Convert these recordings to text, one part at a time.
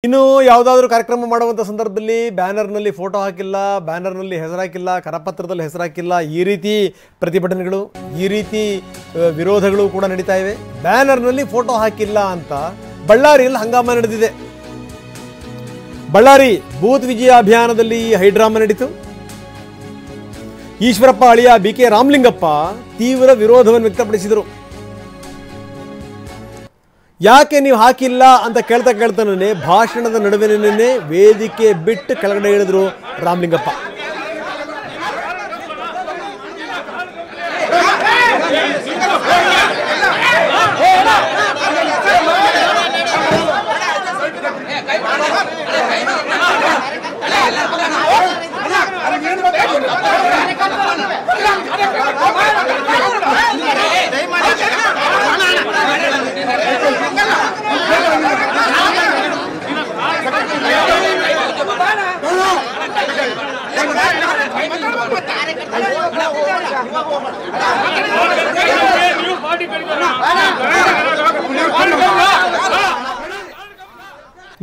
ಇನ್ನು ಯಾವುದಾದರೂ ಕಾರ್ಯಕ್ರಮ ಮಾಡುವಂಥ ಸಂದರ್ಭದಲ್ಲಿ ಬ್ಯಾನರ್ನಲ್ಲಿ ಫೋಟೋ ಹಾಕಿಲ್ಲ, ಬ್ಯಾನರ್ನಲ್ಲಿ ಹೆಸರು ಹಾಕಿಲ್ಲ, ಕರಪತ್ರದಲ್ಲಿ ಹೆಸರು ಹಾಕಿಲ್ಲ, ಈ ರೀತಿ ಪ್ರತಿಭಟನೆಗಳು, ಈ ರೀತಿ ವಿರೋಧಗಳು ಕೂಡ ನಡೀತಾ ಇವೆ. ಬ್ಯಾನರ್ನಲ್ಲಿ ಫೋಟೋ ಹಾಕಿಲ್ಲ ಅಂತ ಬಳ್ಳಾರಿಯಲ್ಲಿ ಹಂಗಾಮ ನಡೆದಿದೆ. ಬಳ್ಳಾರಿ ಬೂತ್ ವಿಜಯ ಅಭಿಯಾನದಲ್ಲಿ ಹೈಡ್ರಾಮಾ ನಡೀತು. ಈಶ್ವರಪ್ಪ ಅಳಿಯ BK ರಾಮಲಿಂಗಪ್ಪ ತೀವ್ರ ವಿರೋಧವನ್ನು ವ್ಯಕ್ತಪಡಿಸಿದರು. ಯಾಕೆ ನೀವು ಹಾಕಿಲ್ಲ ಅಂತ ಕೇಳ್ತಾನೆ ಭಾಷಣದ ನಡುವಿನೇ ವೇದಿಕೆ ಬಿಟ್ಟು ಕೆಳಗಡೆ ಇಳಿದ್ರು ರಾಮಲಿಂಗಪ್ಪ.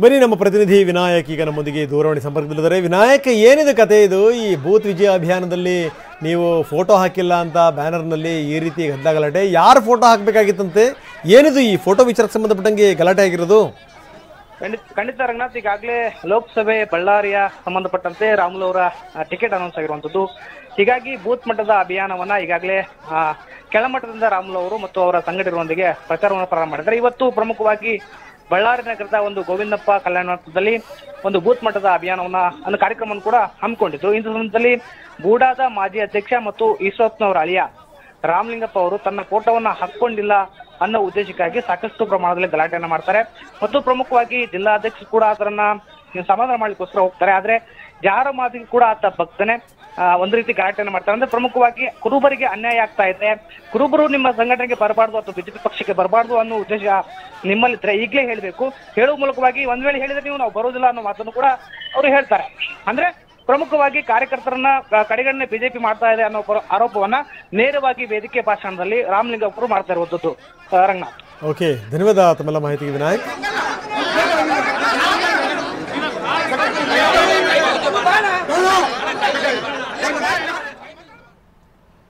ಬನ್ನಿ, ನಮ್ಮ ಪ್ರತಿನಿಧಿ ವಿನಾಯಕ್ ಈಗ ನಮ್ಮೊಂದಿಗೆ ದೂರವಾಣಿ ಸಂಪರ್ಕದಲ್ಲಿದ್ದಾರೆ. ವಿನಾಯಕ್, ಏನಿದೆ ಕತೆ ಇದು? ಈ ಬೂತ್ ವಿಜಯ ಅಭಿಯಾನದಲ್ಲಿ ನೀವು ಫೋಟೋ ಹಾಕಿಲ್ಲ ಅಂತ ಬ್ಯಾನರ್ನಲ್ಲಿ ಈ ರೀತಿ ಗದ್ದಲ, ಯಾರು ಫೋಟೋ ಹಾಕಬೇಕಾಗಿತ್ತಂತೆ? ಏನಿದು ಈ ಫೋಟೋ ವಿಚಾರಕ್ಕೆ ಸಂಬಂಧಪಟ್ಟಂಗೆ ಗಲಾಟೆ ಆಗಿರೋದು? ಖಂಡಿತ ರಂಗನಾಥ್, ಈಗಾಗಲೇ ಲೋಕಸಭೆ ಬಳ್ಳಾರಿಯ ಸಂಬಂಧಪಟ್ಟಂತೆ ರಾಮುಲು ಅವರ ಟಿಕೆಟ್ ಅನೌನ್ಸ್ ಆಗಿರುವಂತದ್ದು. ಹೀಗಾಗಿ ಬೂತ್ ಮಟ್ಟದ ಅಭಿಯಾನವನ್ನ ಈಗಾಗಲೇ ಕೆಳಮಟ್ಟದಿಂದ ರಾಮುಲು ಅವರು ಮತ್ತು ಅವರ ಸಂಘಟನೆಗಳೊಂದಿಗೆ ಪ್ರಚಾರವನ್ನು ಪ್ರಾರಂಭ ಮಾಡಿದ್ದಾರೆ. ಇವತ್ತು ಪ್ರಮುಖವಾಗಿ ಬಳ್ಳಾರಿ ನಗರದ ಒಂದು ಗೋವಿಂದಪ್ಪ ಕಲ್ಯಾಣದಲ್ಲಿ ಒಂದು ಬೂತ್ ಮಟ್ಟದ ಅಭಿಯಾನವನ್ನ ಒಂದು ಕಾರ್ಯಕ್ರಮವನ್ನು ಕೂಡ ಹಮ್ಮಿಕೊಂಡಿದ್ರು. ಇಂಥ ಸಂದರ್ಭದಲ್ಲಿ ಬೂಡಾದ ಮಾಜಿ ಅಧ್ಯಕ್ಷ ಮತ್ತು ಈಶ್ವರಪ್ಪನವರ ಅಳಿಯ ರಾಮಲಿಂಗಪ್ಪ ಅವರು ತನ್ನ ಫೋಟೋವನ್ನ ಹಾಕೊಂಡಿಲ್ಲ ಅನ್ನೋ ಉದ್ದೇಶಕ್ಕಾಗಿ ಸಾಕಷ್ಟು ಪ್ರಮಾಣದಲ್ಲಿ ಗಲಾಟೆಯನ್ನ ಮಾಡ್ತಾರೆ. ಮತ್ತು ಪ್ರಮುಖವಾಗಿ ಜಿಲ್ಲಾಧ್ಯಕ್ಷರು ಕೂಡ ಅದನ್ನ ಸಮಾಧಾನ ಮಾಡ್ಲಿಕ್ಕೋಸ್ಕರ ಹೋಗ್ತಾರೆ. ಆದ್ರೆ ಯಾರ ಮಾತಿಗೆ ಕೂಡ ಆತ ಭಕ್ತನೆ ಒಂದು ರೀತಿ ಗಲಾಟೆಯನ್ನು ಮಾಡ್ತಾರೆ. ಅಂದ್ರೆ ಪ್ರಮುಖವಾಗಿ ಕುರುಬರಿಗೆ ಅನ್ಯಾಯ ಆಗ್ತಾ ಇದೆ, ಕುರುಬರು ನಿಮ್ಮ ಸಂಘಟನೆಗೆ ಬರಬಾರ್ದು ಅಥವಾ ಬಿಜೆಪಿ ಪಕ್ಷಕ್ಕೆ ಬರಬಾರ್ದು ಅನ್ನೋ ಉದ್ದೇಶ ನಿಮ್ಮಲ್ಲಿದ್ರೆ ಈಗಲೇ ಹೇಳಬೇಕು. ಹೇಳುವ ಮೂಲಕವಾಗಿ ಒಂದ್ ವೇಳೆ ಹೇಳಿದ್ರೆ ನೀವು ನಾವು ಬರೋದಿಲ್ಲ ಅನ್ನೋ ಮಾತನ್ನು ಕೂಡ ಅವರು ಹೇಳ್ತಾರೆ. ಅಂದ್ರೆ ಪ್ರಮುಖವಾಗಿ ಕಾರ್ಯಕರ್ತರನ್ನ ಕಡೆಗಣನೆ ಬಿಜೆಪಿ ಮಾಡ್ತಾ ಇದೆ ಅನ್ನೋ ಆರೋಪವನ್ನ ನೇರವಾಗಿ ವೇದಿಕೆ ಭಾಷಣದಲ್ಲಿ ರಾಮಲಿಂಗಪ್ಪರು ಮಾಡ್ತಾ ಇರುವಂತದ್ದು. ರಂಗನಾಥ್, ಓಕೆ, ಧನ್ಯವಾದ ತಮ್ಮೆಲ್ಲ ಮಾಹಿತಿಗೆ ವಿನಾಯಕ್.